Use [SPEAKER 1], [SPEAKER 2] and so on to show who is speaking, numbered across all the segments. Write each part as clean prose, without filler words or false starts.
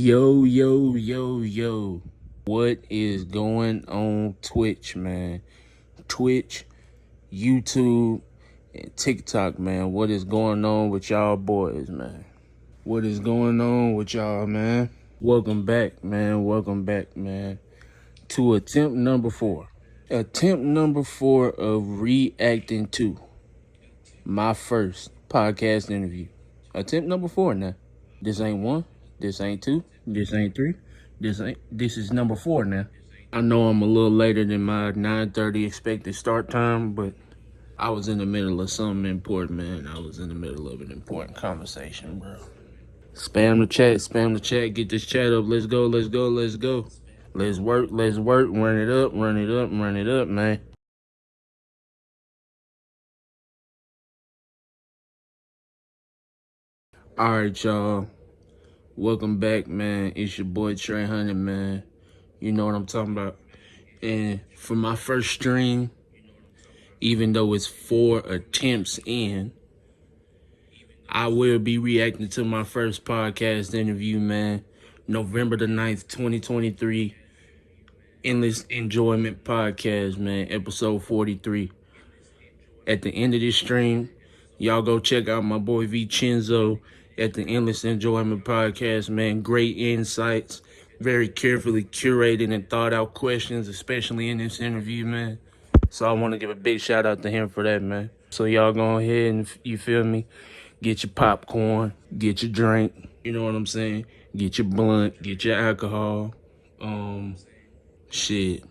[SPEAKER 1] Yo, yo, yo, yo. What is going on Twitch, man? Twitch, YouTube, and TikTok, man. What is going on with y'all boys, man? What is going on with y'all, man? Welcome back, man. Welcome back, man. To attempt number 4. Attempt number 4 of reacting to my first podcast interview. Attempt number 4 now. This ain't 1. This ain't 2. This ain't 3. This is number 4 now. I know I'm a little later than my 9:30 expected start time, but I was in the middle of something important, man. I was in the middle of an important conversation, bro. Spam the chat, get this chat up. Let's go, let's go, let's go. Let's work, run it up, run it up, run it up, man. Alright, y'all. Welcome back, man. It's your boy TrayHunnid, man. You know what I'm talking about. And for my first stream, even though it's 4 attempts in, I will be reacting to my first podcast interview, man. November the 9th, 2023. Endless Enjoyment Podcast, man. Episode 43. At the end of this stream, y'all go check out my boy Vincenzo at the Endless Enjoyment Podcast, man. Great insights, very carefully curated and thought out questions, especially in this interview, man. So I want to give a big shout out to him for that, man. So y'all go ahead and, you feel me, get your popcorn, get your drink, you know what I'm saying? Get your blunt, get your alcohol, shit.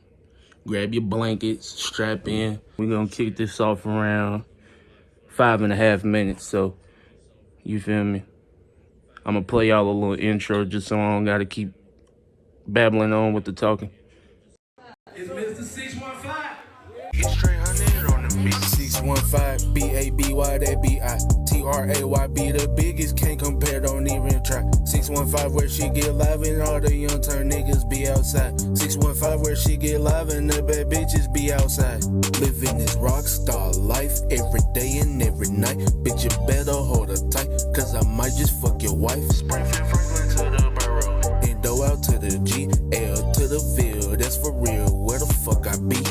[SPEAKER 1] Grab your blankets, strap in. We're gonna kick this off around 5.5 minutes, so you feel me? I'm gonna play y'all a little intro just so I don't gotta keep babbling on with the talking.
[SPEAKER 2] It's Mr. 615.
[SPEAKER 3] It's TrayHunnid on the beat. 615 BABY, that BITRAYB, the biggest, can't compare, don't even try. 615 where she get live and all the young turn niggas be outside. 615 where she get live and the bad bitches be outside. Living this rock star life every day and every night. Bitch, you better hold her tight, cause I might just fuck your wife. Springfield Franklin to the borough, Indo out to the G, L to the Ville, that's for real, where the fuck I be?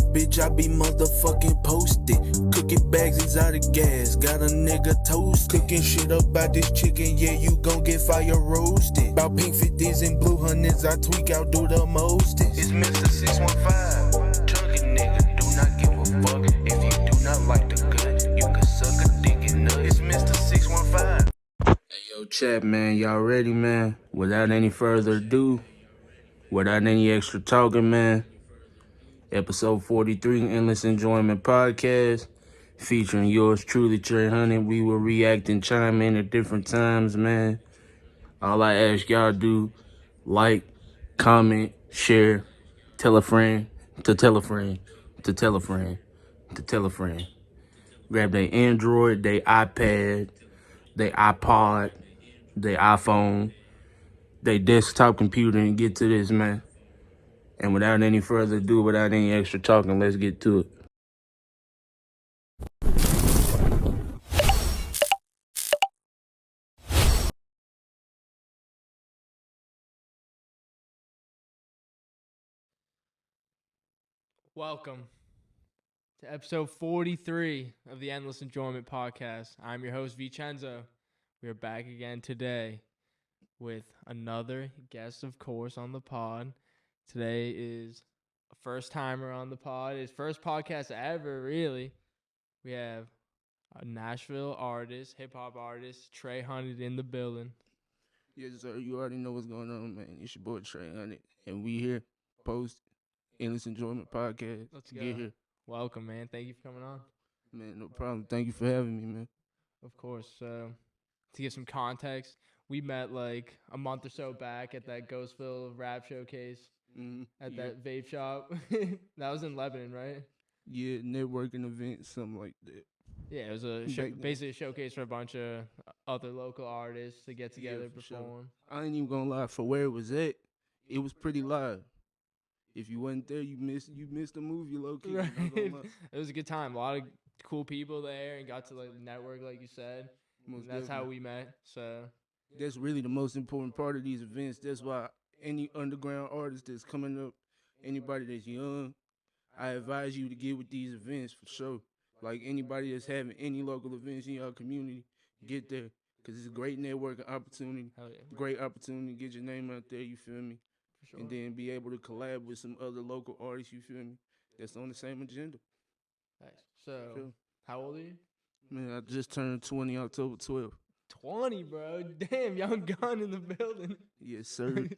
[SPEAKER 3] Bitch, I be motherfucking posted. Cooking bags is out of gas. Got a nigga toast. Cooking shit up about this chicken. Yeah, you gon' get fire roasted. About pink 50s and blue hundreds. I tweak out, do the mostest. It's Mr. 615. Chugging nigga, do not give a fuck. If you do not like the good, you can suck a dick and nut. It's Mr. 615.
[SPEAKER 1] Hey, yo, chat, man. Y'all ready, man? Without any further ado, without any extra talking, man. Episode 43, Endless Enjoyment Podcast, featuring yours truly, TrayHunnid. We will react and chime in at different times, man. All I ask y'all do, like, comment, share, tell a friend, to tell a friend, to tell a friend, to tell a friend. Grab their Android, their iPad, their iPod, their iPhone, their desktop computer, and get to this, man. And without any further ado, without any extra talking, let's get to it.
[SPEAKER 2] Welcome to episode 43 of the Endless Enjoyment Podcast. I'm your host, Vincenzo. We are back again today with another guest, of course, on the pod. Today is a first-timer on the pod. His first podcast ever, really. We have a Nashville artist, hip-hop artist, TrayHunnid in the building.
[SPEAKER 1] Yes, sir. You already know what's going on, man. It's your boy TrayHunnid, and we here, post Endless Enjoyment Podcast.
[SPEAKER 2] Let's go.
[SPEAKER 1] Get here.
[SPEAKER 2] Welcome, man. Thank you for coming on.
[SPEAKER 1] Man, no problem. Thank you for having me, man.
[SPEAKER 2] Of course. So, to give some context, we met like a month or so back at that Ghostville rap showcase at that vape shop. That was in Lebanon, right?
[SPEAKER 1] Yeah, networking event, something like that.
[SPEAKER 2] Yeah, it was basically a showcase for a bunch of other local artists to get together, perform. Sure.
[SPEAKER 1] I ain't even gonna lie, for where it was at, it was pretty live. If you wasn't there, you missed the movie, low key.
[SPEAKER 2] Right. It was a good time. A lot of cool people there, and got to like network, like you said. That's how we met. So
[SPEAKER 3] That's really the most important part of these events. That's why any underground artist that's coming up, anybody that's young, I advise you to get with these events for sure. Like anybody that's having any local events in your community, get there. Cause it's a great networking opportunity,
[SPEAKER 2] Hell yeah,
[SPEAKER 3] great opportunity to get your name out there, you feel me?
[SPEAKER 2] for sure.
[SPEAKER 3] And then be able to collab with some other local artists, you feel me? That's on the same agenda.
[SPEAKER 2] Nice. So,
[SPEAKER 3] Feel-
[SPEAKER 2] how old are you?
[SPEAKER 3] Man, I just turned 20 October 12th.
[SPEAKER 2] 20, bro. Damn, young gun in the building.
[SPEAKER 3] Yes, sir.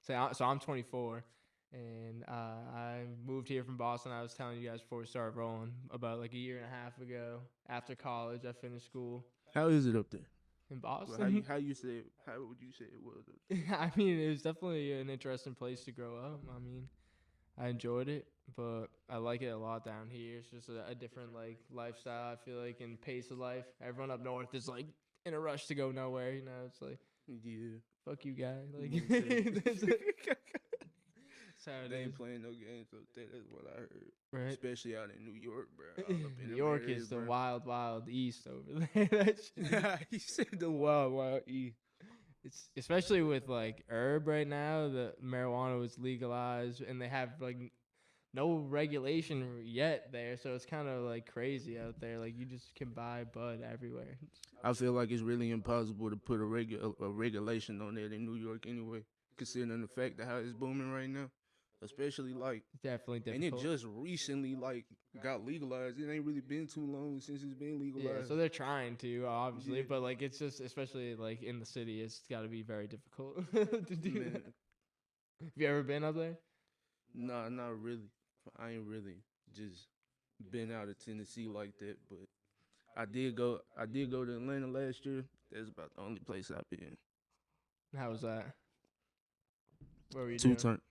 [SPEAKER 2] So I'm 24, and I moved here from Boston. I was telling you guys before we started rolling about like a year and a half ago. After college, I finished school
[SPEAKER 3] How is it up there?
[SPEAKER 2] in
[SPEAKER 3] Well,
[SPEAKER 2] Boston.
[SPEAKER 3] how would you say it was?
[SPEAKER 2] I mean, it was definitely an interesting place to grow up. I mean, I enjoyed it, but I like it a lot down here. It's just a different like lifestyle. I feel like and pace of life. Everyone up north is like in a rush to go nowhere. You know, it's like
[SPEAKER 3] Yeah.
[SPEAKER 2] fuck you, guy. Like, so
[SPEAKER 3] They ain't playing no games up there. That's what I heard.
[SPEAKER 2] right.
[SPEAKER 3] Especially out in New York, bro. All up in
[SPEAKER 2] New
[SPEAKER 3] them
[SPEAKER 2] York
[SPEAKER 3] areas,
[SPEAKER 2] is the
[SPEAKER 3] bro.
[SPEAKER 2] wild, wild east over there. That shit-
[SPEAKER 3] He said the wild, wild E.
[SPEAKER 2] it's especially with like herb right now. The marijuana was legalized, and they have like no regulation yet there, so it's kind of like crazy out there. Like you just can buy bud everywhere.
[SPEAKER 3] I feel like it's really impossible to put a regulation on that in New York anyway, considering the fact that how it's booming right now. Especially like,
[SPEAKER 2] Definitely
[SPEAKER 3] and it
[SPEAKER 2] difficult.
[SPEAKER 3] just recently like got legalized. It ain't really been too long since it's been
[SPEAKER 2] Yeah,
[SPEAKER 3] legalized.
[SPEAKER 2] so they're trying to obviously,
[SPEAKER 3] Yeah.
[SPEAKER 2] but like it's just especially like in the city, it's got to be very difficult to do
[SPEAKER 3] Man,
[SPEAKER 2] that. Have you ever been up there?
[SPEAKER 3] nah, not really. I ain't really just been out of Tennessee like that, but I did go. I did go to Atlanta last year. That's about the only place I've been.
[SPEAKER 2] How was that? What were you
[SPEAKER 3] Two
[SPEAKER 2] doing?
[SPEAKER 3] turn.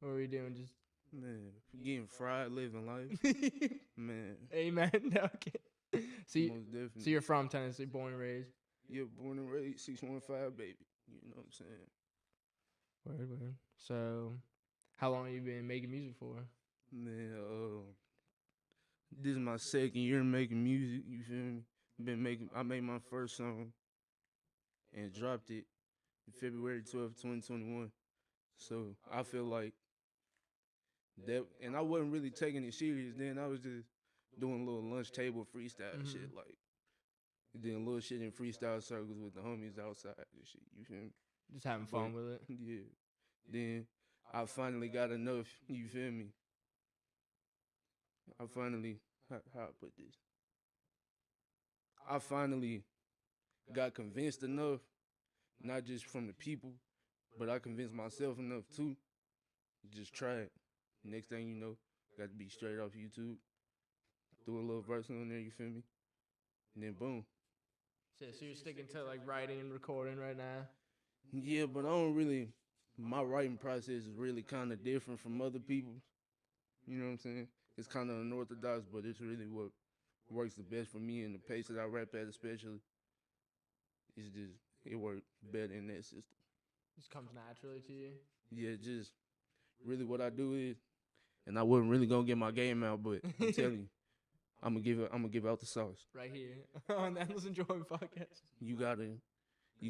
[SPEAKER 2] What were you doing? Just
[SPEAKER 3] Man, getting fried, living life. Man,
[SPEAKER 2] Amen. Okay. So,
[SPEAKER 3] most definitely.
[SPEAKER 2] so you're from Tennessee, born and raised.
[SPEAKER 3] Yeah, born and raised 615, baby. You know what I'm saying?
[SPEAKER 2] Word. So, how long have you been making music for?
[SPEAKER 3] Man, this is my second year making music. You feel me? I made my first song and dropped it February 12th, 2021. So I feel like that, and I wasn't really taking it serious then. I was just doing a little lunch table freestyle shit, like doing little shit in freestyle circles with the homies outside and shit. You feel me?
[SPEAKER 2] Just having fun with it.
[SPEAKER 3] Yeah. Then I finally got enough. You feel me? I finally, how I put this? I finally got convinced enough, not just from the people, but I convinced myself enough too. Just try it. Next thing you know, got to be straight off YouTube. Threw a little verse on there, you feel me? And then boom.
[SPEAKER 2] So you're sticking to like writing and recording right now.
[SPEAKER 3] Yeah, but I don't really, my writing process is really kind of different from other people's. You know what I'm saying? It's kind of unorthodox, but it's really what works the best for me and the pace that I rap at especially. It's just, it works better in that system.
[SPEAKER 2] Just comes naturally to you.
[SPEAKER 3] Yeah, just really what I do is, and I wasn't really gonna get my game out, but I'm telling you, I'm gonna give out the sauce.
[SPEAKER 2] Right here on the Endless Enjoyment podcast.
[SPEAKER 3] You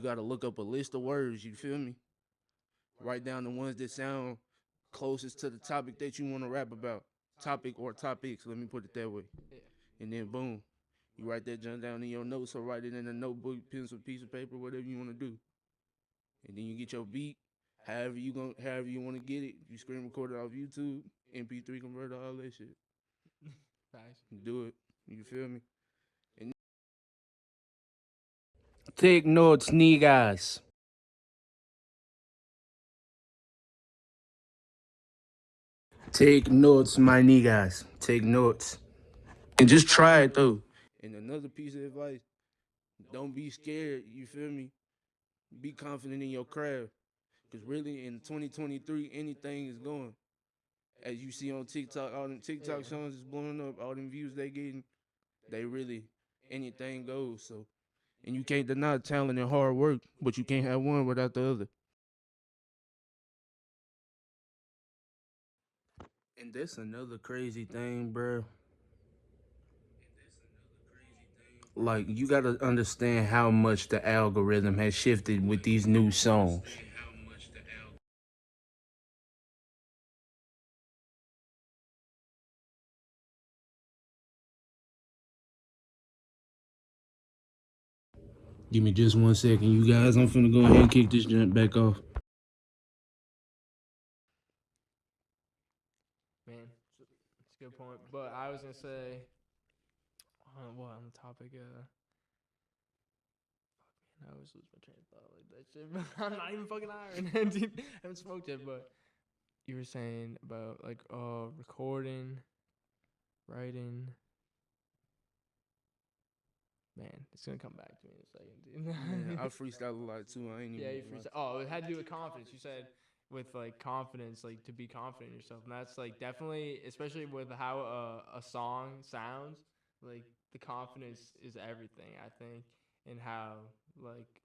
[SPEAKER 3] gotta look up a list of words, you feel me? Write down the ones that sound closest to the topic that you wanna rap about. Topic or topics, let me put it that way.
[SPEAKER 2] Yeah.
[SPEAKER 3] And then boom, you write that junk down in your notes or write it in a notebook, pencil, piece of paper, whatever you wanna do. And then you get your beat, however you wanna get it. You screen record it off YouTube, MP3 converter, all that shit.
[SPEAKER 2] Nice.
[SPEAKER 3] Do it. You feel me? And take notes, niggas. Take notes, my niggas. Take notes. And just try it though. And another piece of advice, don't be scared, you feel me? Be confident in your craft. Because really in 2023, anything is going. As you see on TikTok, all them TikTok songs is blowing up, all them views they getting, they really, anything goes. So, and you can't deny talent and hard work, but you can't have one without the other. And that's another crazy thing, bro.
[SPEAKER 1] Like, you gotta understand how much the algorithm has shifted with these new songs. Give me just 1 second, you guys. I'm finna go ahead and kick this joint back off.
[SPEAKER 2] Man, it's a good point. But I was gonna say, what on the topic? I always lose my train of thought like that shit. But I'm not even fucking iron, dude. I haven't smoked yet. But you were saying about like recording, writing. Man, it's gonna come back to me in a second, dude.
[SPEAKER 1] Man, I freestyle a lot too. I ain't even.
[SPEAKER 2] Yeah, you freestyle. Oh, it had to do with confidence. You said with like confidence, like to be confident in yourself, and that's like definitely, especially with how a song sounds. Like the confidence is everything, I think, and how like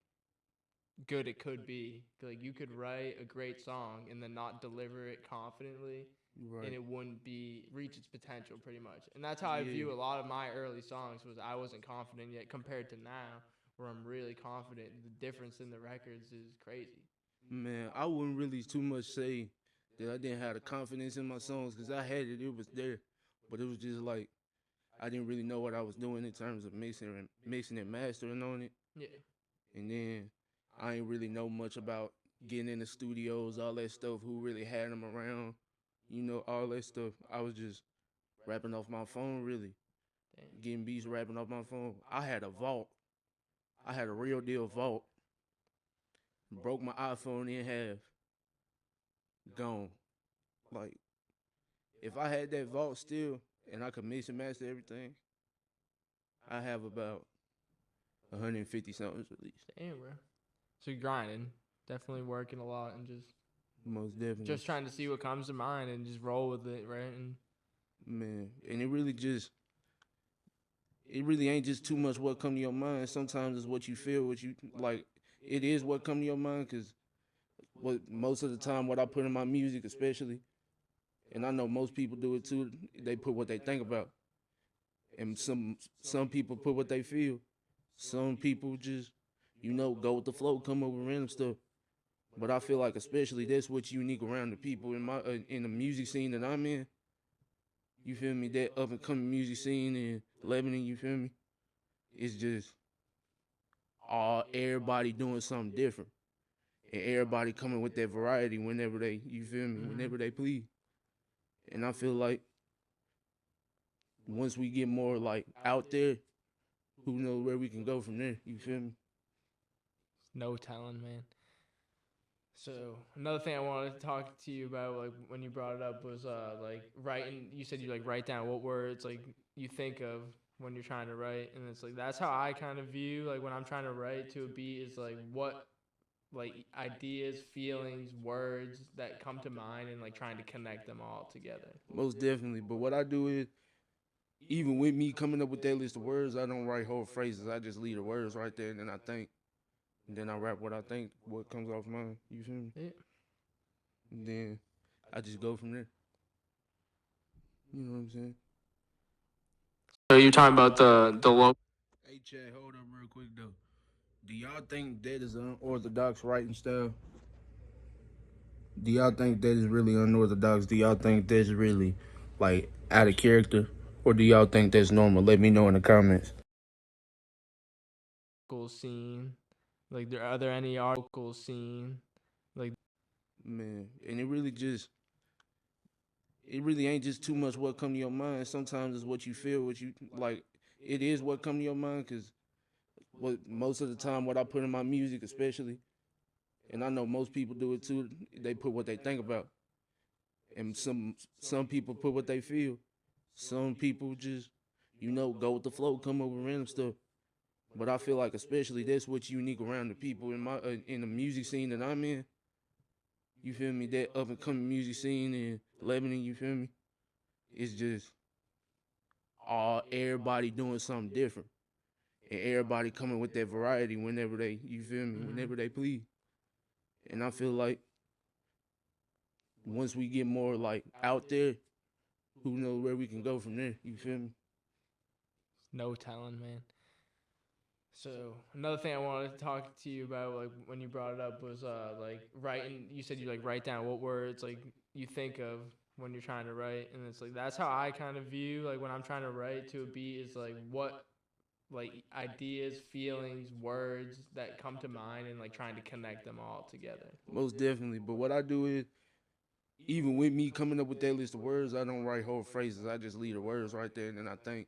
[SPEAKER 2] good it could be. Like you could write a great song and then not deliver it confidently,
[SPEAKER 1] Right.
[SPEAKER 2] and it wouldn't be reach its potential pretty much. And that's how I view a lot of my early songs was I wasn't confident yet compared to now where I'm really confident. The difference in the records is crazy.
[SPEAKER 1] Man, I wouldn't really too much say that I didn't have the confidence in my songs because I had it. It was there, but it was just like I didn't really know what I was doing in terms of mixing and mastering on it.
[SPEAKER 2] Yeah.
[SPEAKER 1] And then I ain't really know much about getting in the studios, all that stuff. Who really had them around? All that stuff. I was just rapping off my phone, really.
[SPEAKER 2] Damn.
[SPEAKER 1] Getting beats rapping off my phone. I had a vault. I had a real deal vault. Broke my iPhone in half. Gone. Like, if I had that vault still and I could mix and master everything, I have about 150 songs released.
[SPEAKER 2] Damn, bro. So you're grinding, definitely working a lot, and
[SPEAKER 1] Most definitely.
[SPEAKER 2] just trying to see what comes to mind and just roll with it, right? And
[SPEAKER 1] man, and it really ain't just too much what come to your mind. Sometimes it's what you feel, what you like. It is what come to your mind, because most of the time what I put in my music, especially, and I know most people do it too, they put what they think about, and some people put what they feel. Some people just go with the flow, come up with random stuff. But I feel like especially that's what's unique around the people in the music scene that I'm in. You feel me? That up and coming music scene in Lebanon, you feel me? It's just everybody doing something different. And everybody coming with that variety whenever they, you feel me, whenever they please. And I feel like once we get more like out there, who knows where we can go from there, you feel me?
[SPEAKER 2] no telling, man. So another thing I wanted to talk to you about, like when you brought it up, was like writing. You said you like write down what words like you think of when you're trying to write, and it's like that's how I kind of view like when I'm trying to write to a beat is like what like ideas, feelings, words that come to mind, and like trying to connect them all together.
[SPEAKER 1] Most definitely. But what I do is, even with me coming up with that list of words, I don't write whole phrases. I just leave the words right there, and then I think. And then I rap what I think, what comes off mine. You feel me?
[SPEAKER 2] Yeah.
[SPEAKER 1] And then I just go from there. You know what I'm saying?
[SPEAKER 2] So you're talking about the local.
[SPEAKER 1] Hey, Chad, hold up real quick, though. Do y'all think that is unorthodox writing style? Do y'all think that is really unorthodox? Do y'all think that's really, like, out of character? Or do y'all think that's normal? Let me know in the comments.
[SPEAKER 2] Scene, like are there any local scene, like
[SPEAKER 1] Man, and it really ain't just too much what come to your mind. Sometimes it's what you feel, what you like. It is what come to your mind, because most of the time what I put in my music, especially, and I know most people do it too, they put what they think about, and some people put what they feel. Some people just go with the flow, come up with random stuff. But I feel like especially that's what's unique around the people in the music scene that I'm in. You feel me? That up and coming music scene in Lebanon, you feel me? It's just everybody doing something different. And everybody coming with that variety whenever they, you feel me, whenever they please. And I feel like once we get more like out there, who knows where we can go from there, you feel me?
[SPEAKER 2] no telling, man. So another thing I wanted to talk to you about, like when you brought it up, was like writing. You said you like write down what words like you think of when you're trying to write, and it's like that's how I kind of view like when I'm trying to write to a beat is like what like ideas, feelings, words that come to mind, and like trying to connect them all together.
[SPEAKER 1] Most definitely. But what I do is, even with me coming up with that list of words, I don't write whole phrases. I just leave the words right there, and then I think,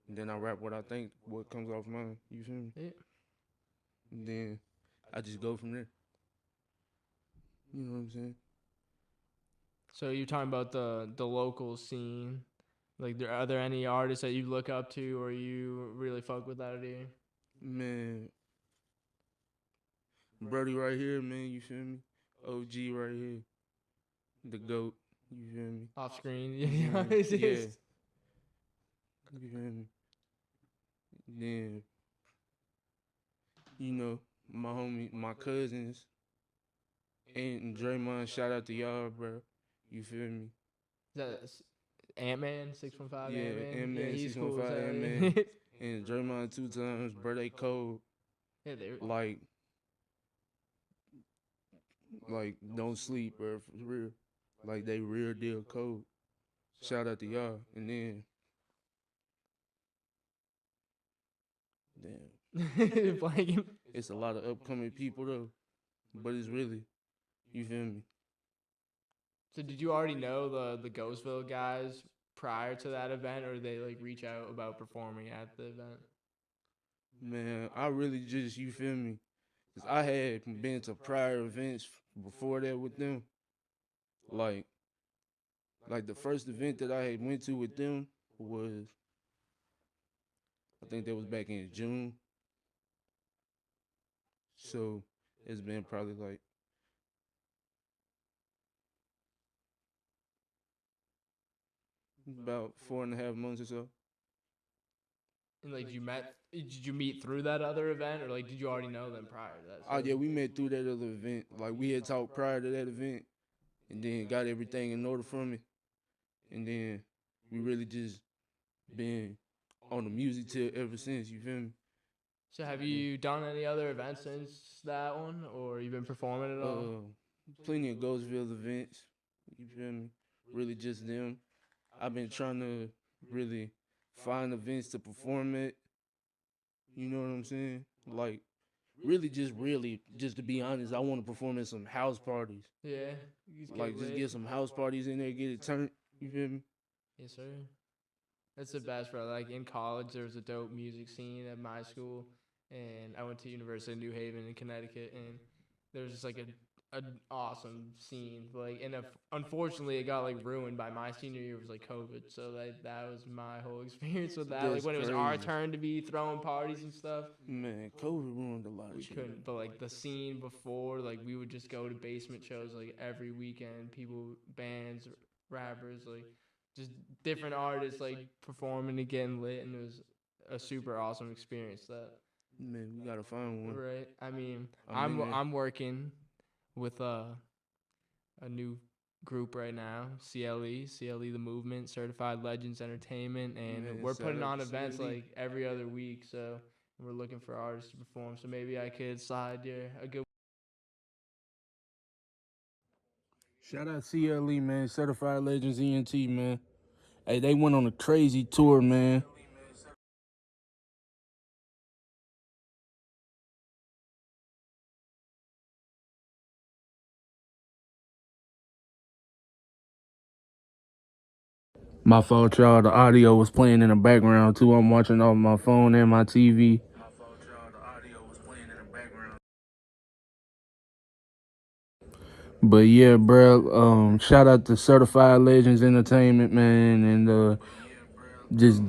[SPEAKER 1] and then I rap what I think, what comes off mine. You feel me?
[SPEAKER 2] Yeah.
[SPEAKER 1] And then I just go from there. You know what I'm saying?
[SPEAKER 2] So you're talking about the local scene. Like, are there any artists that you look up to or you really fuck with out here?
[SPEAKER 1] Man, Brody right here, man. You feel me? OG right here, the goat. You feel me?
[SPEAKER 2] Off screen,
[SPEAKER 1] Yeah,
[SPEAKER 2] yeah.
[SPEAKER 1] yeah. You feel me? Then, you know, my homie, my cousins, and Draymond. Shout out to y'all, bro. You feel me?
[SPEAKER 2] Is that Ant-Man, 615
[SPEAKER 1] Yeah,
[SPEAKER 2] Ant-Man? Yeah,
[SPEAKER 1] Ant-Man,
[SPEAKER 2] he's cool as
[SPEAKER 1] 615
[SPEAKER 2] hell.
[SPEAKER 1] Ant-Man. And Draymond 2 times, bro. They cold.
[SPEAKER 2] Yeah, they
[SPEAKER 1] Like, don't sleep, bro. For real. Like, they real deal cold. Shout out to y'all. And then, damn,
[SPEAKER 2] blanking.
[SPEAKER 1] it's a lot of upcoming people though. But it's really, you feel me?
[SPEAKER 2] So did you already know the Ghostville guys prior to that event, or did they like reach out about performing at the event?
[SPEAKER 1] Man, I really just, you feel me? 'Cause I had been to prior events before that with them. Like, like the first event that I had went to with them was, I think that was back in June. So it's been probably like about 4.5 months or so.
[SPEAKER 2] And like, did you meet through that other event, or like, did you already know them prior to that?
[SPEAKER 1] Oh yeah, we met through that other event. Like we had talked prior to that event, and then got everything in order from it, and then we really just been on the music tip ever since. You feel me?
[SPEAKER 2] So have you done any other events since that one, or you been performing at all?
[SPEAKER 1] Plenty of Ghostville events. You feel me? Really just them. I've been trying to really find events to perform at. You know what I'm saying? Like really just to be honest, I want to perform at some house parties.
[SPEAKER 2] Yeah,
[SPEAKER 1] Like just get some house parties in there, get it turned. You feel me?
[SPEAKER 2] Yes, sir. That's the best, bro. Like in college, there was a dope music scene at my school, and I went to University of New Haven in Connecticut, and there was just like an awesome scene. Like, and unfortunately, it got like ruined by my senior year was like COVID, so that was my whole experience with that.
[SPEAKER 1] That's
[SPEAKER 2] like when it was our
[SPEAKER 1] crazy.
[SPEAKER 2] turn to be throwing parties and stuff,
[SPEAKER 1] Man, COVID ruined a lot of
[SPEAKER 2] we
[SPEAKER 1] shit.
[SPEAKER 2] couldn't. But like the scene before, like we would just go to basement shows like every weekend. People, bands, rappers, like just different artists like performing and getting lit, and it was a super awesome experience. That
[SPEAKER 1] Man, we gotta find one.
[SPEAKER 2] right? I mean,
[SPEAKER 1] I'm in there.
[SPEAKER 2] I'm working with a new group right now, CLE the Movement, Certified Legends Entertainment, and
[SPEAKER 1] Man,
[SPEAKER 2] we're
[SPEAKER 1] shout
[SPEAKER 2] putting
[SPEAKER 1] out
[SPEAKER 2] on
[SPEAKER 1] to
[SPEAKER 2] events
[SPEAKER 1] CLE.
[SPEAKER 2] like every other week. So we're looking for artists to perform. So maybe I could slide you a good.
[SPEAKER 1] Shout out CLE, man. Certified Legends ENT, man. Hey, they went on a crazy tour, man. My fault, y'all. The audio was playing in the background, too. I'm watching off my phone and my TV. But yeah, bro. Shout out to Certified Legends Entertainment, man, and just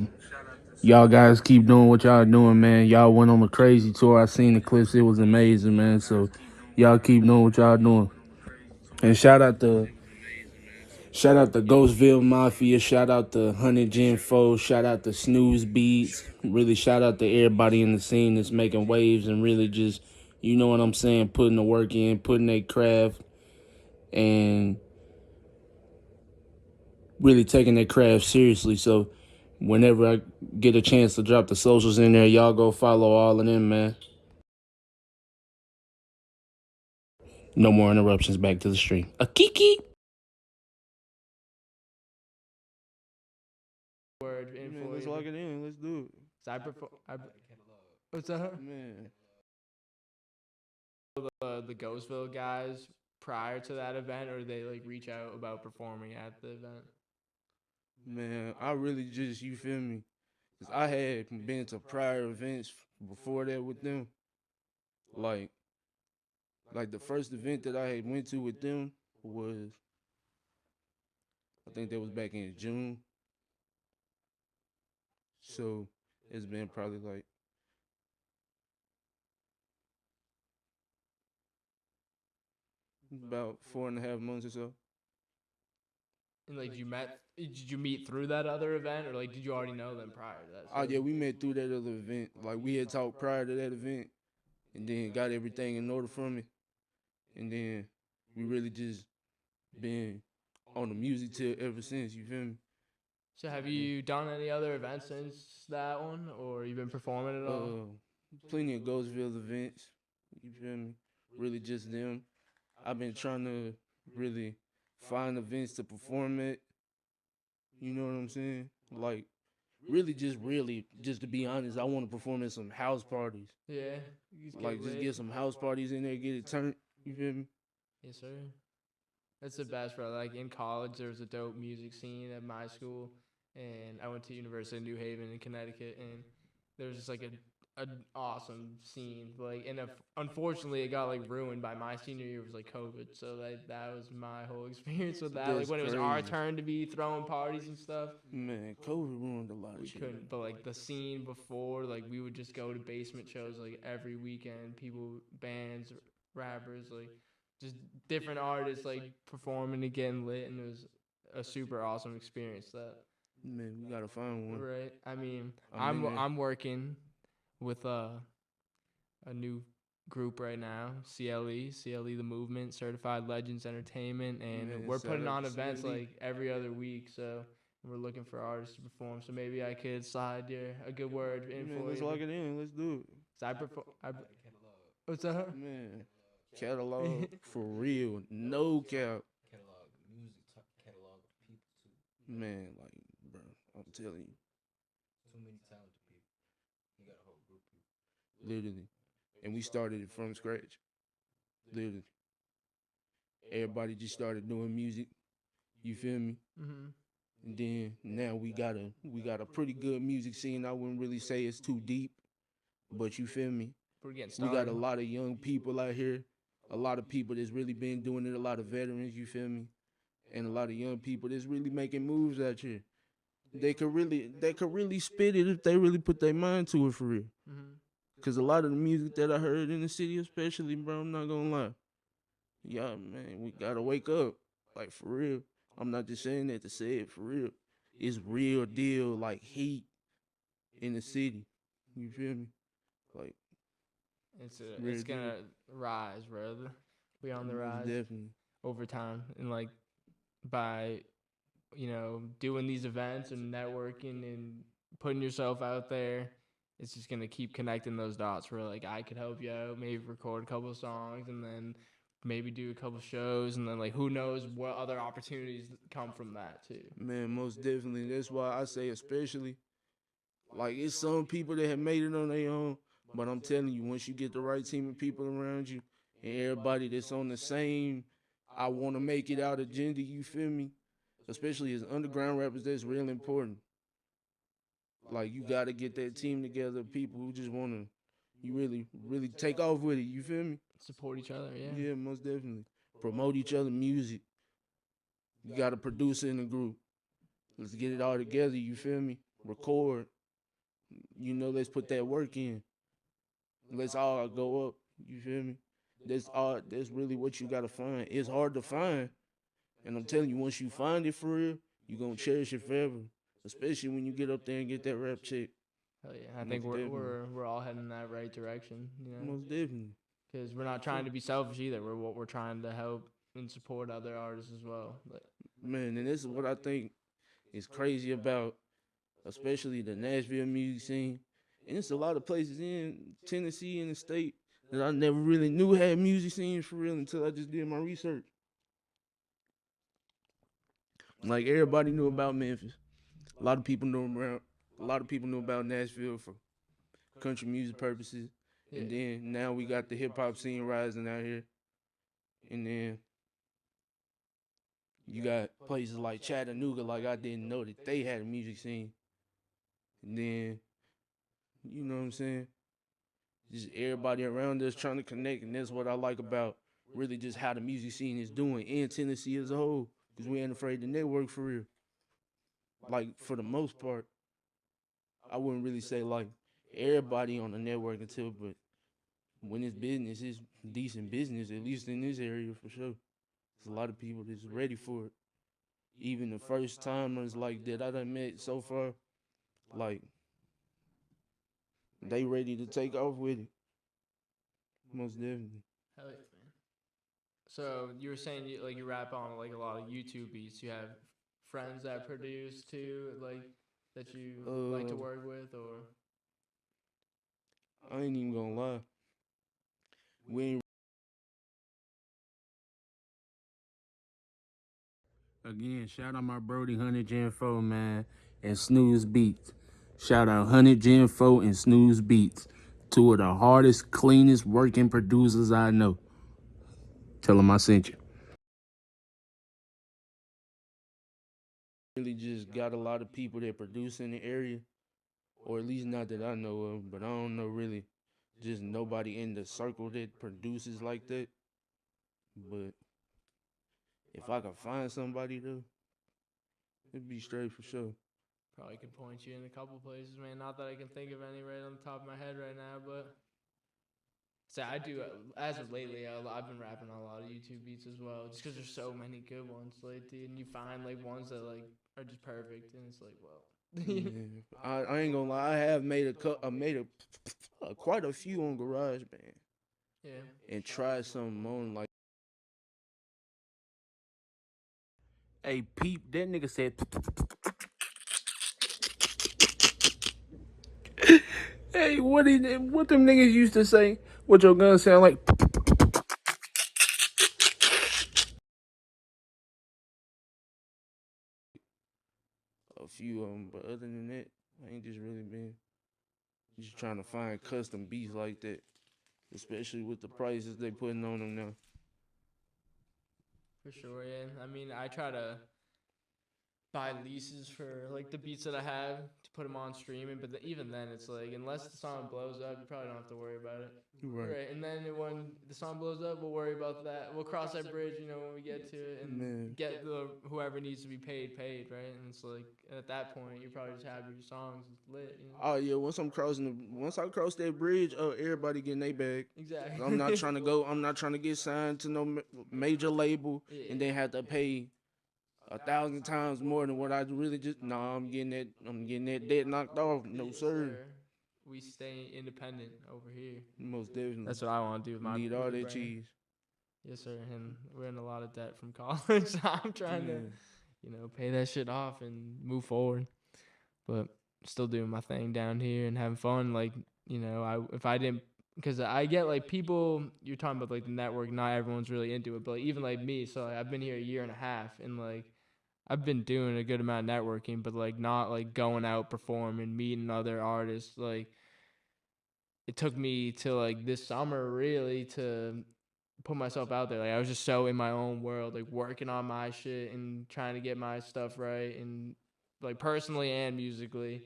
[SPEAKER 1] y'all guys keep doing what y'all doing, man. Y'all went on a crazy tour. I seen the clips. It was amazing, man. So y'all keep doing what y'all doing. And shout out to Ghostville Mafia. Shout out to 100 Gen 4. Shout out to Snooze Beats. Really shout out to everybody in the scene that's making waves and really just, you know what I'm saying, putting the work in, putting their craft, and really taking their craft seriously. So Whenever I get a chance to drop the socials in there, y'all go follow all of them, man. No more interruptions. Back to the stream. A kiki.
[SPEAKER 2] Word in
[SPEAKER 3] Man,
[SPEAKER 2] for
[SPEAKER 3] let's
[SPEAKER 2] you.
[SPEAKER 3] lock it in. Let's do it.
[SPEAKER 2] So what's that?
[SPEAKER 3] Man.
[SPEAKER 2] The Ghostville guys prior to that event, or they like reach out about performing at the event?
[SPEAKER 3] Man, I really just, you feel me? Because I had been to prior events before that with them. Like the first event that I had went to with them was, I think that was back in June. So it's been probably like about 4.5 months or so.
[SPEAKER 2] And like, did you meet through that other event, or like, did you already know them prior to that?
[SPEAKER 3] Oh yeah, we met through that other event. Like we had talked prior to that event, and then got everything in order from it, and then we really just been on the music tip ever since. You feel me?
[SPEAKER 2] So have you done any other events since that one, or you been performing at all?
[SPEAKER 3] Plenty of Ghostville events. You feel me? Really just them. I've been trying to really find events to perform at. You know what I'm saying? Like really, just to be honest, I want to perform at some house parties.
[SPEAKER 2] Yeah,
[SPEAKER 3] Just get some house parties in there, get it turned. You feel me?
[SPEAKER 2] Yes, sir. That's the best, bro. Like in college, there was a dope music scene at my school, and I went to University of New Haven in Connecticut, and there was just like an awesome scene. Like, and unfortunately, it got like ruined by my senior year. Was like COVID, so that was my whole experience with that. Like
[SPEAKER 3] That's
[SPEAKER 2] when it was our
[SPEAKER 3] crazy.
[SPEAKER 2] turn to be throwing parties and stuff,
[SPEAKER 3] Man, COVID ruined a lot of
[SPEAKER 2] we
[SPEAKER 3] shit.
[SPEAKER 2] couldn't. But like the scene before, like we would just go to basement shows like every weekend. People, bands, rappers, like just different artists like performing and getting lit, and it was a super awesome experience. That
[SPEAKER 3] Man, we gotta find one.
[SPEAKER 2] right? I mean,
[SPEAKER 3] I'm in there.
[SPEAKER 2] I'm working with a new group right now, CLE the Movement, Certified Legends Entertainment, and
[SPEAKER 3] Man,
[SPEAKER 2] we're
[SPEAKER 3] shout
[SPEAKER 2] putting
[SPEAKER 3] out
[SPEAKER 2] on
[SPEAKER 3] to
[SPEAKER 2] events
[SPEAKER 3] CLE.
[SPEAKER 2] like every other week. So we're looking for artists to perform. So maybe I could slide a good word in
[SPEAKER 3] Man,
[SPEAKER 2] for
[SPEAKER 3] let's
[SPEAKER 2] you.
[SPEAKER 3] lock it in. Let's do it.
[SPEAKER 2] So what's that?
[SPEAKER 3] Man, catalog for real, no cap.
[SPEAKER 4] Catalog music, catalog of people too.
[SPEAKER 3] Man, like, bro, I'm telling you,
[SPEAKER 4] Too many talented people. You got a whole group of people.
[SPEAKER 3] literally. And we started it from scratch. Literally. Everybody just started doing music. You feel me?
[SPEAKER 2] Mm-hmm.
[SPEAKER 3] And then now we got a pretty good music scene. I wouldn't really say it's too deep, but you feel me?
[SPEAKER 2] We're getting
[SPEAKER 3] We
[SPEAKER 2] started.
[SPEAKER 3] got a lot of young people out here, a lot of people that's really been doing it, a lot of veterans, you feel me? And a lot of young people that's really making moves out here. They could really spit it if they really put their mind to it for real.
[SPEAKER 2] Mm-hmm.
[SPEAKER 3] Cause a lot of the music that I heard in the city, especially, bro, I'm not gonna lie. Yeah, man, we gotta wake up, like for real. I'm not just saying that to say it for real. It's real deal, like heat in the city. You feel me? Like real
[SPEAKER 2] It's gonna rise, brother. We on the
[SPEAKER 3] most
[SPEAKER 2] rise
[SPEAKER 3] definitely.
[SPEAKER 2] over time, and like by doing these events and networking and putting yourself out there, it's just gonna keep connecting those dots where like I could help you out, maybe record a couple of songs, and then maybe do a couple shows, and then like who knows what other opportunities come from that too.
[SPEAKER 3] Man, most definitely. That's why I say especially. Like it's some people that have made it on their own, but I'm telling you, once you get the right team of people around you and everybody that's on the same I want to make it out agenda, you feel me? Especially as underground rappers, that's real important. Like you gotta get that team together, people who just wanna you really take off with it, you feel me?
[SPEAKER 2] Support each other, yeah.
[SPEAKER 3] Yeah, most definitely. Promote each other music. You got a producer in the group. Let's get it all together, you feel me? Record. Let's put that work in. Let's all go up. You feel me? That's really what you gotta find. It's hard to find. And I'm telling you, once you find it for real, you're gonna cherish it forever. Especially when you get up there and get that rap check.
[SPEAKER 2] Hell yeah, I
[SPEAKER 3] Most
[SPEAKER 2] think
[SPEAKER 3] definitely.
[SPEAKER 2] we're all heading in that right direction,
[SPEAKER 3] Most definitely.
[SPEAKER 2] because we're not trying to be selfish either. We're trying to help and support other artists as well. But
[SPEAKER 3] Man, and this is what I think is crazy about
[SPEAKER 1] especially the Nashville music scene. And it's a lot of places in Tennessee and the state that I never really knew had music scenes for real until I just did my research. Like everybody knew about Memphis. A lot of people knew around. A lot of people knew about Nashville for country music purposes.
[SPEAKER 2] Yeah.
[SPEAKER 1] And then now we got the hip hop scene rising out here. And then you got places like Chattanooga, like I didn't know that they had a music scene. And then, you know what I'm saying? Just everybody around us trying to connect. And that's what I like about really just how the music scene is doing in Tennessee as a whole. Because we ain't afraid to network for real. Like, for the most part, I wouldn't really say like everybody on the network until, but when it's business, it's decent business, at least in this area for sure. There's a lot of people that's ready for it. Even the first timers like that I done met so far, like they ready to take off with it. Most definitely.
[SPEAKER 2] Hell yeah, man. So you were saying you rap on like a lot of YouTube beats. You have friends that produce too, like that you like to work with, or
[SPEAKER 1] I ain't even gonna lie. We ain't Again, shout out my Brody 100 Gen 4, man, and Snooze Beats. Shout out 100 Gen 4 and Snooze Beats. Two of the hardest, cleanest working producers I know. Tell them I sent you. Really just got a lot of people that produce in the area, or at least not that I know of, but I don't know really just nobody in the circle that produces like that. But if I could find somebody though, it'd be straight for sure.
[SPEAKER 2] probably could point you in a couple places, man. Not that I can think of any right on the top of my head right now, but so I do. As of lately, I've been rapping on a lot of YouTube beats as well, just because there's so many good ones, like, dude, and you find like ones that like are just perfect, and it's like, well,
[SPEAKER 1] Yeah, I ain't gonna lie. I have made quite a few on GarageBand
[SPEAKER 2] yeah.
[SPEAKER 1] and tried some on like. Hey, peep, that nigga said. Hey, what them niggas used to say? What your gun sound like? A few of them, but other than that, I ain't just really been just trying to find custom beats like that, especially with the prices they putting on them now.
[SPEAKER 2] For sure, yeah. I mean, I try to buy leases for like the beats that I have to put them on streaming, but even then, it's like unless the song blows up, you probably don't have to worry about it.
[SPEAKER 1] Right.
[SPEAKER 2] Right, and then when the song blows up, we'll worry about that. We'll cross that bridge, when we get to it, and
[SPEAKER 1] Man.
[SPEAKER 2] get the whoever needs to be paid, right? And it's like at that point, you're probably just happy your songs is lit.
[SPEAKER 1] Oh yeah, once I cross that bridge, everybody getting their bag.
[SPEAKER 2] Exactly.
[SPEAKER 1] I'm not trying to go. I'm not trying to get signed to no major label and then have to pay 1,000 times more than what I really just. Nah, I'm getting that. I'm getting that debt knocked off. No
[SPEAKER 2] Yes,
[SPEAKER 1] sir.
[SPEAKER 2] We stay independent over here.
[SPEAKER 1] Most definitely.
[SPEAKER 2] That's what I want to do with my
[SPEAKER 1] Need all that
[SPEAKER 2] brand.
[SPEAKER 1] cheese.
[SPEAKER 2] Yes, sir. And we're in a lot of debt from college. So I'm trying to, pay that shit off and move forward. But still doing my thing down here and having fun. Like, if I didn't, because I get like people, you're talking about like the network, not everyone's really into it, but like, even like me. So like, I've been here a year and a half and like, I've been doing a good amount of networking, but like not like going out performing, meeting other artists. Like, it took me to like this summer really to put myself out there. Like I was just so in my own world, like working on my shit and trying to get my stuff right, and like personally and musically.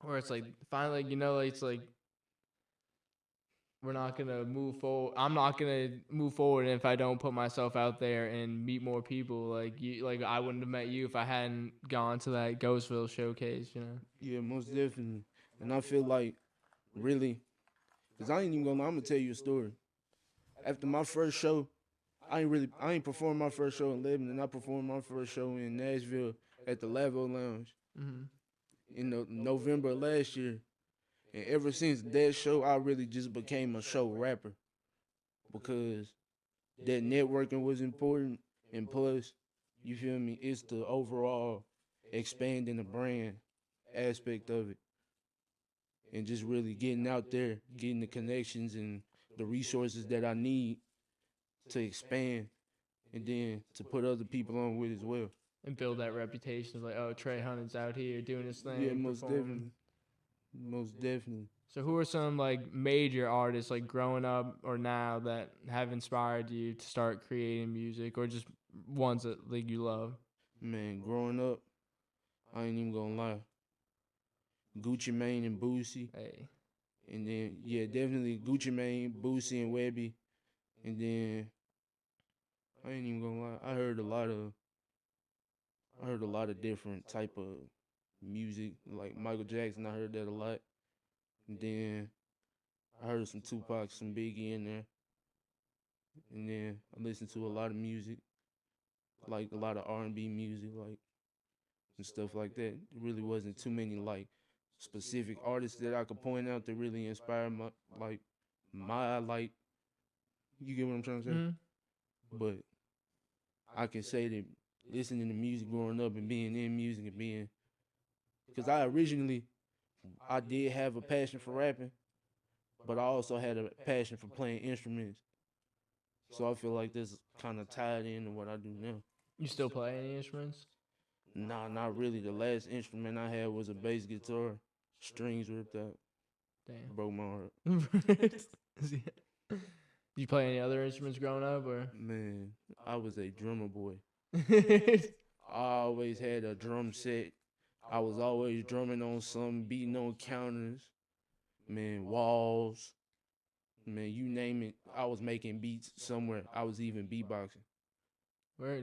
[SPEAKER 2] Where it's like finally, like, it's like we're not gonna move forward. I'm not gonna move forward if I don't put myself out there and meet more people. Like you, like I wouldn't have met you if I hadn't gone to that Ghostville showcase.
[SPEAKER 1] Yeah, most definitely. And I feel like really, cause I ain't even gonna lie, I'm gonna tell you a story. After my first show, I ain't performed my first show in Lebanon. I performed my first show in Nashville at the Lavo Lounge in November of last year. And ever since that show, I really just became a show rapper because that networking was important. And plus, you feel me, it's the overall expanding the brand
[SPEAKER 3] aspect of it, and just really getting out there, getting the connections and the resources that I need to expand, and then to put other people on with as well.
[SPEAKER 2] And build that reputation of like, oh, TrayHunnid's out here doing his thing,
[SPEAKER 3] Yeah, most
[SPEAKER 2] performing.
[SPEAKER 3] definitely. Most definitely.
[SPEAKER 2] So who are some like major artists like growing up or now that have inspired you to start creating music, or just ones that like you love?
[SPEAKER 3] Man, growing up, I ain't even gonna lie. Gucci Mane and Boosie.
[SPEAKER 2] Hey,
[SPEAKER 3] And then, yeah, definitely Gucci Mane, Boosie, and Webby. And then, I ain't even gonna lie. I heard a lot of different type of music. Like Michael Jackson, I heard that a lot. And then, I heard some Tupac, some Biggie in there. And then, I listened to a lot of music. Like a lot of R&B music, like, and stuff like that. There really wasn't too many, like, specific artists that I could point out that really inspired like, you get what I'm trying to say?
[SPEAKER 2] mm-hmm.
[SPEAKER 3] But I can say that listening to music growing up and being in music and being, because I did have a passion for rapping, but I also had a passion for playing instruments. So I feel like this kind of tied into what I do now.
[SPEAKER 2] You still play any instruments?
[SPEAKER 3] Nah, not really. The last instrument I had was a bass guitar, strings ripped out.
[SPEAKER 2] Damn.
[SPEAKER 3] Broke my heart.
[SPEAKER 2] Did you play any other instruments growing up, or?
[SPEAKER 3] Man, I was a drummer boy. I always had a drum set. I was always drumming on something, beating on counters, man, walls, man, you name it. I was making beats somewhere. I was even beatboxing.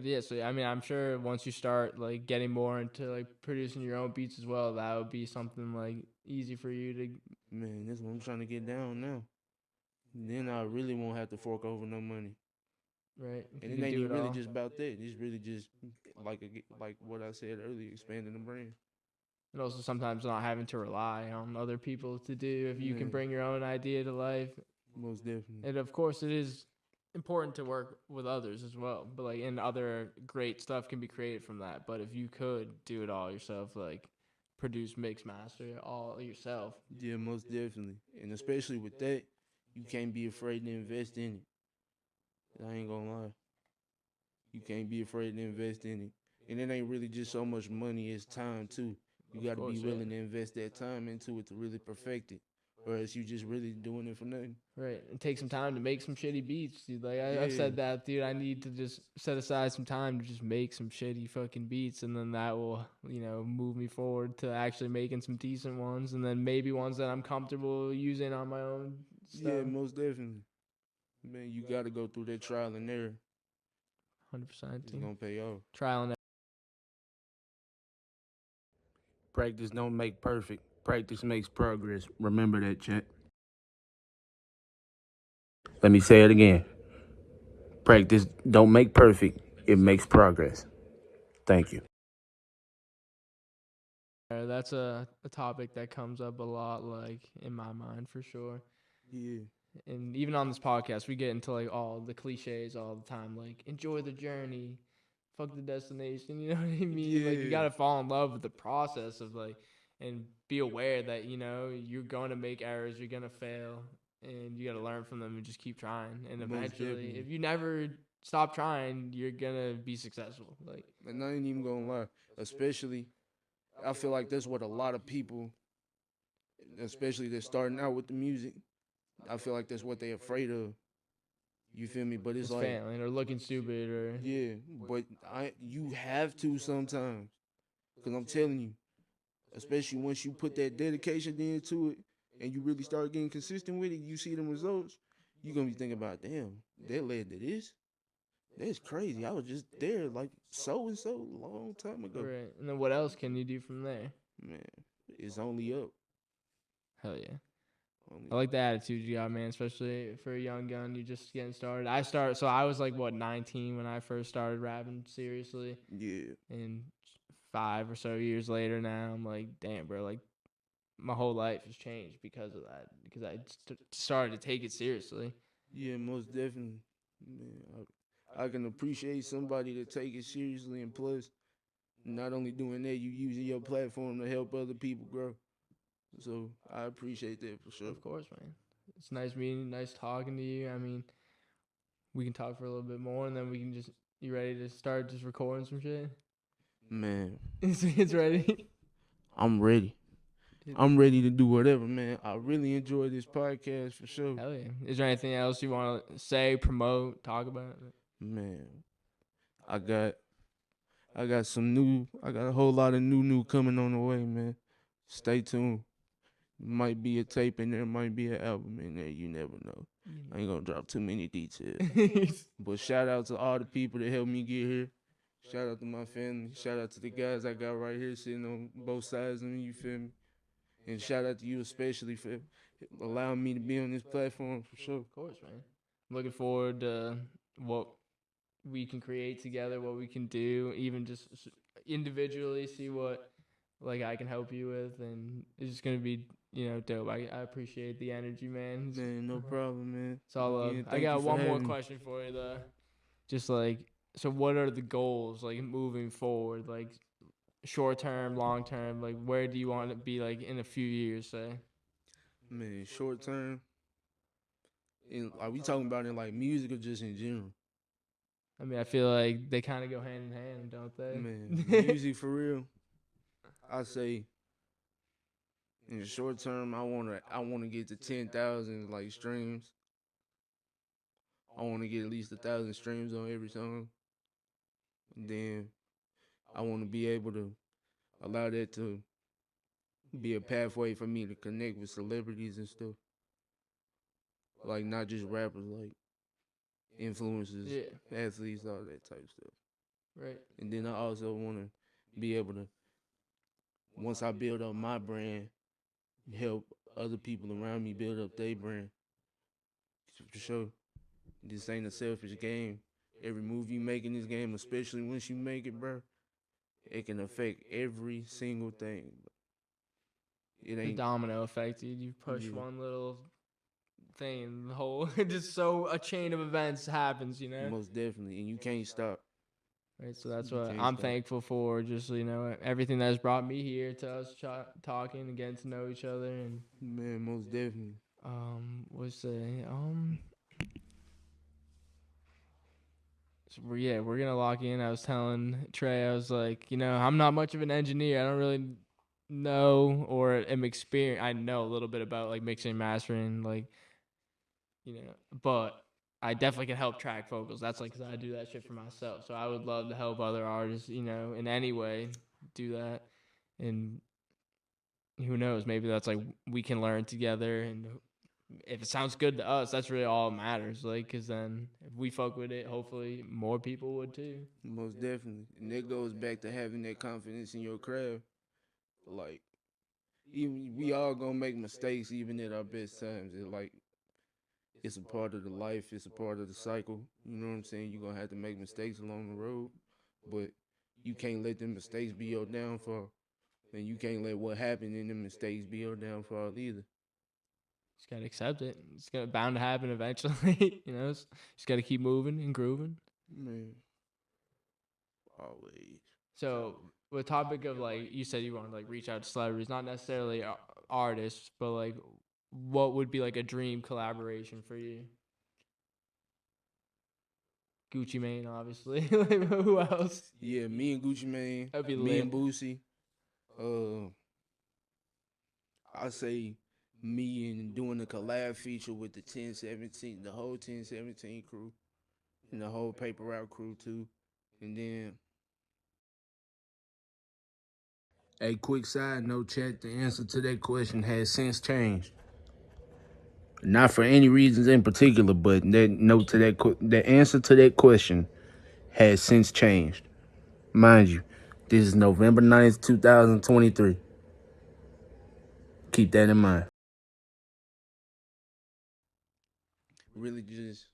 [SPEAKER 2] Yeah, so I mean, I'm sure once you start like getting more into like producing your own beats as well, that would be something like easy for you to.
[SPEAKER 3] Man, that's what I'm trying to get down now. Then I really won't have to fork over no money.
[SPEAKER 2] Right.
[SPEAKER 3] And it ain't even really just about that. It's really just like what I said earlier, expanding the brand.
[SPEAKER 2] And also sometimes not having to rely on other people to do if you can
[SPEAKER 3] Yeah.
[SPEAKER 2] bring your own idea to life.
[SPEAKER 3] Most definitely.
[SPEAKER 2] And of course, it is important to work with others as well. But like, and other great stuff can be created from that. But if you could do it all yourself, like produce, mix, master it all yourself.
[SPEAKER 3] Yeah, most definitely. And especially with that, you can't be afraid to invest in it. I ain't gonna lie. You can't be afraid to invest in it. And it ain't really just so much money, it's time too. You gotta be willing to invest that time into it to really perfect it. Or else you just really doing it for nothing.
[SPEAKER 2] Right. And take some time to make some shitty beats, dude. Like I've said that, dude. I need to just set aside some time to just make some shitty fucking beats, and then that will, move me forward to actually making some decent ones, and then maybe ones that I'm comfortable using on my own stuff.
[SPEAKER 3] Yeah, most definitely. Man, you gotta go through that trial and error.
[SPEAKER 2] 100%.
[SPEAKER 3] It's gonna pay off.
[SPEAKER 2] Trial and error.
[SPEAKER 1] Practice don't make perfect. Practice makes progress. Remember that, chat. Let me say it again. Practice don't make perfect. It makes progress. Thank you.
[SPEAKER 2] That's a topic that comes up a lot, like in my mind for sure.
[SPEAKER 3] Yeah.
[SPEAKER 2] And even on this podcast, we get into like all the cliches all the time, like enjoy the journey, fuck the destination. You know what I mean?
[SPEAKER 3] Yeah.
[SPEAKER 2] Like you gotta fall in love with the process of like, and be aware that you're going to make errors, you're gonna fail, and you gotta learn from them and just keep trying. And eventually, if you never stop trying, you're gonna be successful. Like,
[SPEAKER 3] and I ain't even gonna lie, especially, I feel like that's what a lot of people, especially they're starting out with the music, I feel like that's what they're afraid of. You feel me? But it's like
[SPEAKER 2] failing or looking stupid or
[SPEAKER 3] yeah, but you have to sometimes, cause I'm telling you, especially once you put that dedication into it and you really start getting consistent with it, you see them results, you're gonna be thinking about, damn, that led to this. That's crazy. I was just there like so and so a long time ago.
[SPEAKER 2] right. And then what else can you do from there?
[SPEAKER 3] Man, it's only up.
[SPEAKER 2] Hell yeah. I like the attitude you got, man, especially for a young gun. You're just getting started. So I was like, 19 when I first started rapping seriously.
[SPEAKER 3] Yeah.
[SPEAKER 2] And 5 or so years later now, I'm like, damn, bro, like my whole life has changed because of that. Because I started to take it seriously.
[SPEAKER 3] Yeah, most definitely. Man, I can appreciate somebody that take it seriously, and plus, Not only doing that, you using your platform to help other people grow. So I appreciate that for sure.
[SPEAKER 2] Of course, man. It's nice meeting you, nice talking to you. I mean, we can talk for a little bit more, and then we can just. You ready to start just recording some shit?
[SPEAKER 3] Man,
[SPEAKER 2] It's ready.
[SPEAKER 3] I'm ready. I'm ready to do whatever, man. I really enjoy this podcast for sure.
[SPEAKER 2] Hell yeah. Is there anything else you want to say, promote, talk about?
[SPEAKER 3] Man, I got I got a whole lot of new coming on the way, man. Stay tuned. Might be a tape in there, might be an album in there, you never know. I ain't gonna drop too many details. But shout out to all the people that helped me get here. Shout out to my family. Shout out to the guys I got right here sitting on both sides of me, you feel me? And shout out to you especially for allowing me to be on this platform for sure.
[SPEAKER 2] Of course, man. Looking forward to what we can create together, what we can do, even just individually, see what like I can help you with, and it's just gonna be dope. I appreciate the energy, man.
[SPEAKER 3] Man, no problem, man.
[SPEAKER 2] It's all love.
[SPEAKER 3] Again,
[SPEAKER 2] I
[SPEAKER 3] thank you
[SPEAKER 2] got
[SPEAKER 3] for
[SPEAKER 2] one more
[SPEAKER 3] having me.
[SPEAKER 2] question for you though. Just like, so what are the goals like moving forward? Like short term, long term, like where do you want to be like in a few years, say?
[SPEAKER 3] Man, short term. And like we talking about in like music or just in general.
[SPEAKER 2] I mean, I feel like they kind of go hand in hand, don't they?
[SPEAKER 3] Man, music for real. I say in the short term, I wanna get to 10,000 like streams. I wanna get at least 1,000 streams on every song. And then I wanna be able to allow that to be a pathway for me to connect with celebrities and stuff. Like not just rappers, like influencers,
[SPEAKER 2] Yeah.
[SPEAKER 3] athletes, all that type of stuff.
[SPEAKER 2] Right.
[SPEAKER 3] And then I also wanna be able to, once I build up my brand, help other people around me build up their brand. For sure. This ain't a selfish game. Every move you make in this game, especially once you make it, bro, it can affect every single thing. It
[SPEAKER 2] The
[SPEAKER 3] ain't
[SPEAKER 2] domino effect, dude. You push
[SPEAKER 3] Yeah.
[SPEAKER 2] one little thing, and the whole just so a chain of events happens,
[SPEAKER 3] most definitely, and you can't stop.
[SPEAKER 2] Right. So that's
[SPEAKER 3] You
[SPEAKER 2] what
[SPEAKER 3] can't
[SPEAKER 2] I'm
[SPEAKER 3] stop.
[SPEAKER 2] thankful for. Just everything that's brought me here to us talking and getting to know each other, and
[SPEAKER 3] Man, most definitely.
[SPEAKER 2] what's say So we're gonna lock in. I was telling Trey, I was like, I'm not much of an engineer. I don't really know or am experienced. I know a little bit about like mixing and mastering, like but I definitely can help track vocals. That's like because I do that shit for myself. So I would love to help other artists, in any way do that. And who knows? Maybe that's like we can learn together, and if it sounds good to us, that's really all that matters. Like, cause then if we fuck with it, hopefully more people would too.
[SPEAKER 3] Most definitely. And that goes back to having that confidence in your craft. Like, even we all gonna make mistakes even at our best times. It's a part of the life, it's a part of the cycle. You know what I'm saying? You're gonna have to make mistakes along the road. But you can't let them mistakes be your downfall. And you can't let what happened in them mistakes be your downfall either.
[SPEAKER 2] Just gotta accept it. It's gonna bound to happen eventually. Just gotta keep moving and grooving.
[SPEAKER 3] Man. Always.
[SPEAKER 2] So, with topic of like you said, you want to like reach out to celebrities, not necessarily artists, but like what would be like a dream collaboration for you? Gucci Mane, obviously. Like, who else?
[SPEAKER 3] Yeah, me and Gucci Mane,
[SPEAKER 2] That'd be
[SPEAKER 3] me
[SPEAKER 2] lit.
[SPEAKER 3] and Boosie. I say me and doing a collab feature with the 1017, the whole 1017 crew, and the whole Paper Route crew too. And then
[SPEAKER 1] A quick side note, chat, the answer to that question has since changed. Not for any reasons in particular, but that note to the answer to that question has since changed. Mind you, this is November 9th, 2023. Keep that in mind.
[SPEAKER 3] really just,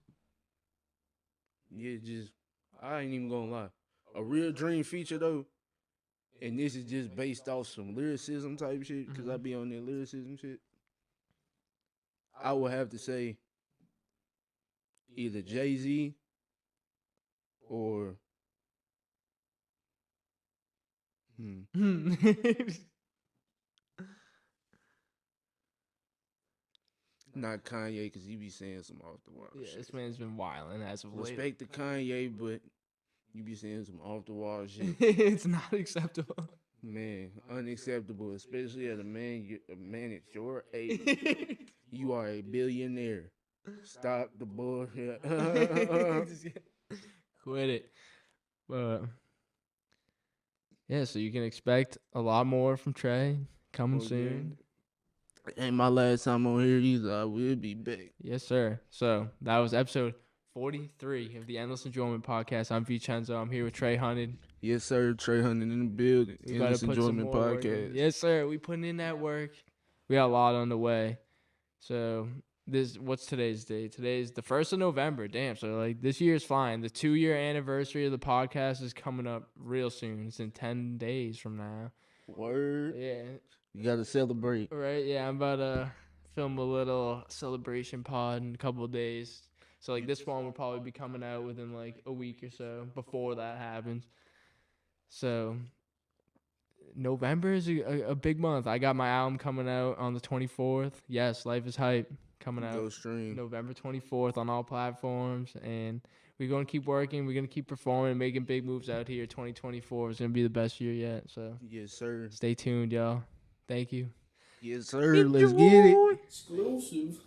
[SPEAKER 3] I ain't even gonna lie. A real dream feature though, and this is just based off some lyricism type shit, because I be on that lyricism shit. I would have to say either Jay-Z or
[SPEAKER 1] Not Kanye, because he be saying some off the wall
[SPEAKER 2] Yeah,
[SPEAKER 1] shit.
[SPEAKER 2] this man's been wilding as of late.
[SPEAKER 1] Respect to Kanye, but you be saying some off the wall shit.
[SPEAKER 2] It's not acceptable.
[SPEAKER 1] Man, unacceptable, especially as a man at your age. You are a billionaire. Stop the bullshit.
[SPEAKER 2] Quit it. But yeah, so you can expect a lot more from Trey coming soon.
[SPEAKER 1] Ain't my last time on here either. I will be back.
[SPEAKER 2] Yes, sir. So that was episode 43 of the Endless Enjoyment Podcast. I'm Vincenzo. I'm here with TrayHunnid.
[SPEAKER 1] Yes, sir. TrayHunnid in the building.
[SPEAKER 2] We
[SPEAKER 1] Endless
[SPEAKER 2] gotta put some
[SPEAKER 1] Enjoyment
[SPEAKER 2] more work in.
[SPEAKER 1] Podcast.
[SPEAKER 2] Yes, sir. We putting in that work. We got a lot on the way. So what's today's date? Today's the 1st of November. Damn. So like this year's flying. The 2-year anniversary of the podcast is coming up real soon. It's in 10 days from now.
[SPEAKER 1] Word.
[SPEAKER 2] Yeah.
[SPEAKER 1] You gotta celebrate.
[SPEAKER 2] Right. Yeah. I'm about to film a little celebration pod in a couple of days. So like this one will probably be coming out within like a week or so before that happens. So November is a big month. I got my album coming out on the 24th. Yes, Life is Hype coming out
[SPEAKER 1] Go stream.
[SPEAKER 2] November 24th on all platforms. And we're going to keep working. We're going to keep performing, making big moves out here. 2024 is going to be the best year yet. So
[SPEAKER 1] Yes, sir.
[SPEAKER 2] stay tuned, y'all. Thank you.
[SPEAKER 1] Yes, sir. Let's get it.
[SPEAKER 4] Exclusive.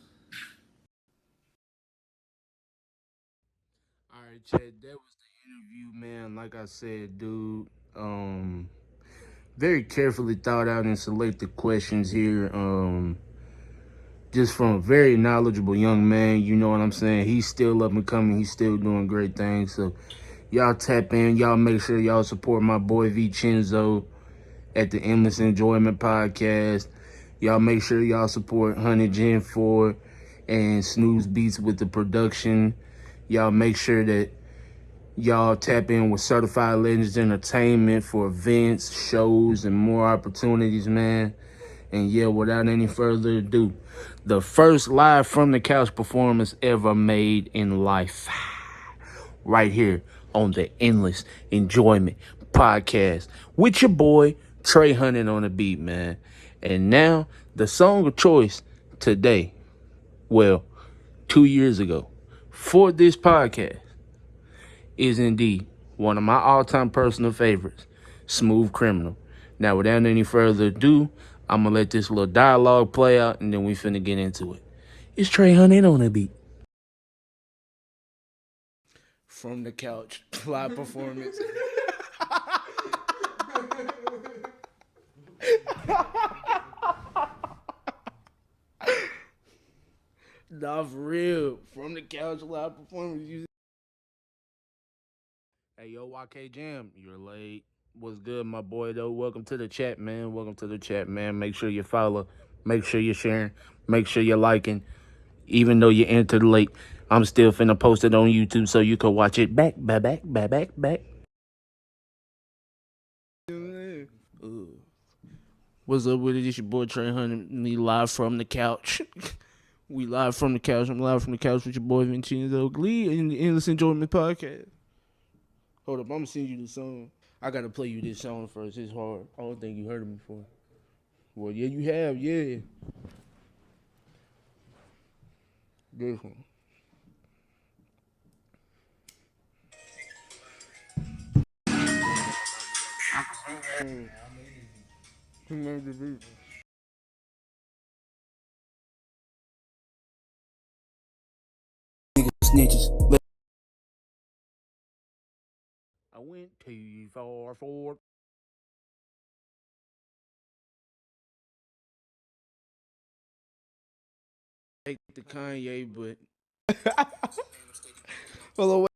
[SPEAKER 1] All right, Chad. That was the interview, man. Like I said, dude. Very carefully thought out and selected questions here. Just from a very knowledgeable young man. You know what I'm saying? He's still up and coming. He's still doing great things. So y'all tap in. Y'all make sure y'all support my boy Vincenzo at the Endless Enjoyment Podcast. Y'all make sure y'all support Honey Gen 4 and Snooze Beats with the production. Y'all make sure that y'all tap in with Certified Legends Entertainment for events, shows, and more opportunities, man. And yeah, without any further ado, the first live from the couch performance ever made in life. Right here on the Endless Enjoyment Podcast with your boy TrayHunnid on the beat, man. And now the song of choice today, well, 2 years ago, for this podcast is indeed one of my all-time personal favorites, Smooth Criminal. Now, without any further ado, I'm going to let this little dialogue play out, and then we finna get into it. It's TrayHunnid on the beat. From the couch, live performance. Nah, for real. From the couch, live performance. Hey, yo, YK Jam, you're late. What's good, my boy, though? Welcome to the chat, man. Welcome to the chat, man. Make sure you follow. Make sure you're sharing. Make sure you're liking. Even though you entered late, I'm still finna post it on YouTube so you can watch it back. What's up with it? It's your boy TrayHunnid. Me live from the couch. We live from the couch. I'm live from the couch with your boy Vincenzo Glee in the Endless Enjoyment Podcast. Hold up, I'm gonna send you the song. I gotta play you this song first. It's hard. I don't think you heard it before. Well, yeah, you have, yeah. This one. Who made the beat? Snitches. I went too far for. Take the Kanye, but. Hold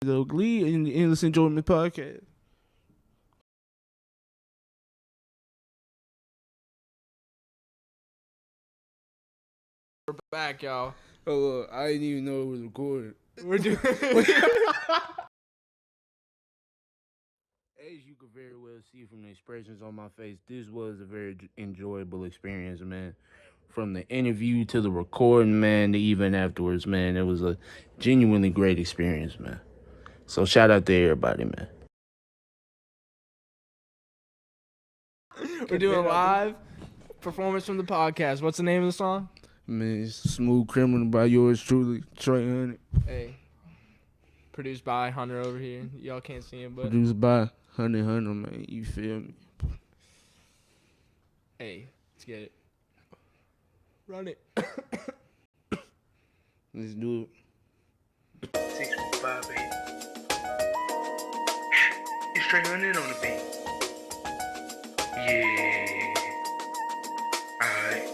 [SPEAKER 1] on, Glee in the Endless Enjoyment Podcast.
[SPEAKER 2] We're back, y'all.
[SPEAKER 1] Oh, I didn't even know it was recorded.
[SPEAKER 2] We're doing.
[SPEAKER 1] As you could very well see from the expressions on my face, this was a very enjoyable experience, man. From the interview to the recording, man, to even afterwards, man. It was a genuinely great experience, man. So shout out to everybody, man.
[SPEAKER 2] We're doing live performance from the podcast. What's the name of the song?
[SPEAKER 1] Man, it's Smooth Criminal by yours truly, TrayHunnid.
[SPEAKER 2] Hey. Produced by Hunter over here. Y'all can't see him, but
[SPEAKER 1] Produced by Hunter, man. You feel me?
[SPEAKER 2] hey, let's get it. Run it.
[SPEAKER 1] Let's do it.
[SPEAKER 3] 615, baby. It's TrayHunnid on the beat. Yeah. Alright.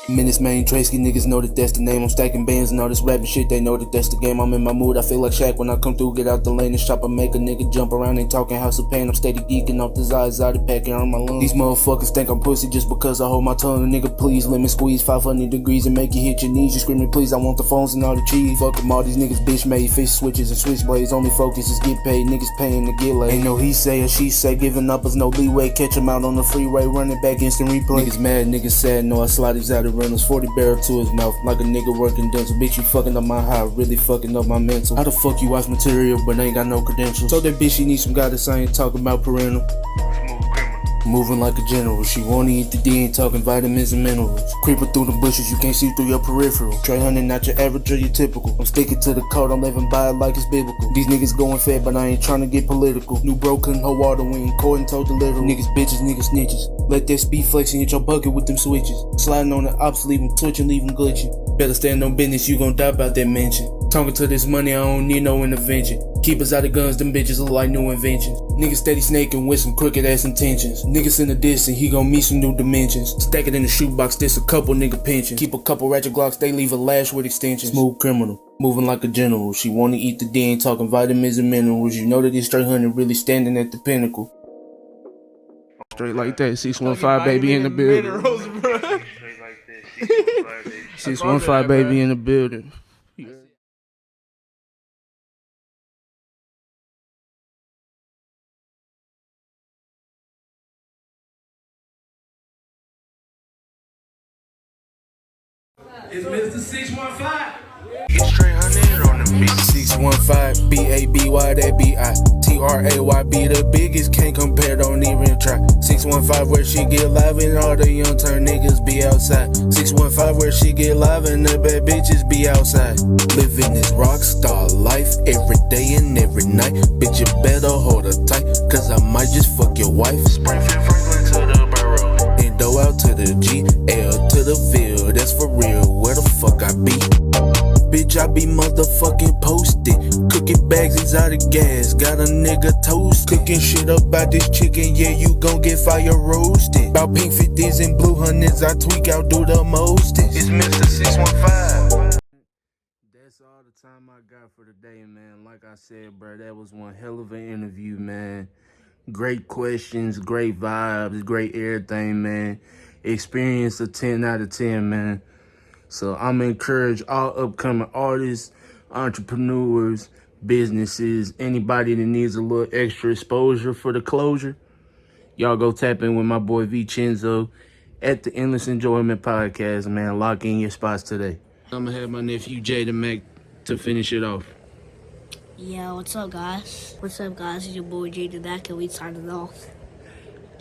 [SPEAKER 3] Minutes, main Tracy niggas know that that's the name. I'm stacking bands and all this rapping shit. They know that that's the game. I'm in my mood. I feel like Shaq when I come through. Get out the lane and shop and make a nigga jump around. Ain't talking House of Pain. I'm steady geeking off the Zayzada packing on my lungs. These motherfuckers think I'm pussy just because I hold my tongue. Nigga, please let me squeeze 500 degrees and make you hit your knees. You screaming, please. I want the phones and all the cheese. Fuck them all these niggas, bitch made fish switches and switchblades. Only focus is get paid. Niggas paying to get laid. Ain't no he say or she say. Giving up is no leeway. Catch them out on the freeway. Running back instant replay. Niggas mad, niggas sad. No, I slide these out of Reynolds. 40 barrel to his mouth like a nigga working dental. Bitch, you fucking up my high, really fucking up my mental. How the fuck you watch material but ain't got no credentials? Told that bitch she need some guidance, I ain't talking about parental. Moving like a general, she wanna eat the D, ain't talking vitamins and minerals. Creeping through the bushes, you can't see through your peripheral. TrayHunnid, not your average or your typical. I'm sticking to the code, I'm living by it like it's biblical. These niggas going fed, but I ain't trying to get political. New bro couldn't hold water, we ain't court and told delivery. Niggas bitches, niggas snitches. Let that speed flex and hit your bucket with them switches. Sliding on the ops, leave them twitching, leave them glitching. Better stand on business, you gon' die about that mention. Talking to this money, I don't need no intervention. Keep us out of guns, them bitches look like new inventions. Niggas steady snaking with some crooked ass intentions. Niggas in the distance, he gon' meet some new dimensions. Stack it in the shoebox, this a couple nigga pensions. Keep a couple ratchet glocks, they leave a lash with extensions. Smooth criminal, moving like a general. She wanna eat the D, ain't talking vitamins and minerals. You know that this TrayHunnid really standing at the pinnacle.
[SPEAKER 1] Straight like that, 615 baby in the building.
[SPEAKER 2] Minerals, bro.
[SPEAKER 1] 615 baby in the building.
[SPEAKER 3] It's Mr. 615. It's TrayHunnid on the beat. 615 B-A-B-Y, that B-I T-R-A-Y-B, the biggest, can't compare, don't even try. 615 where she get live and all the young turn niggas be outside. 615 where she get live and the bad bitches be outside. Living this rock star life every day and every night. Bitch, you better hold her tight, cause I might just fuck your wife. Springfield Franklin to the borough, Indo out to the G, L to the Ville, that's for real, where the fuck I be? Bitch, I be motherfucking posted. Cooking bags exotic gas. Got a nigga toast. Cooking shit up about this chicken. Yeah, you gon' get fire roasted. About pink 50s and blue hundreds. I tweak out, do the mostest. It's Mr. 615.
[SPEAKER 1] That's all the time I got for today, man. Like I said, bro, that was one hell of an interview, man. Great questions, great vibes, great everything, man. Experience a 10 out of 10, man. So I'm encourage all upcoming artists, entrepreneurs, businesses, anybody that needs a little extra exposure for the closure. Y'all go tap in with my boy Vincenzo at the Endless Enjoyment Podcast, man. Lock in your spots today. I'm gonna have my nephew Jada Mac to finish it off.
[SPEAKER 5] Yeah, what's up, guys? What's up, guys? It's your boy Jada Mack, and we signing off.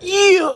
[SPEAKER 1] Yeah.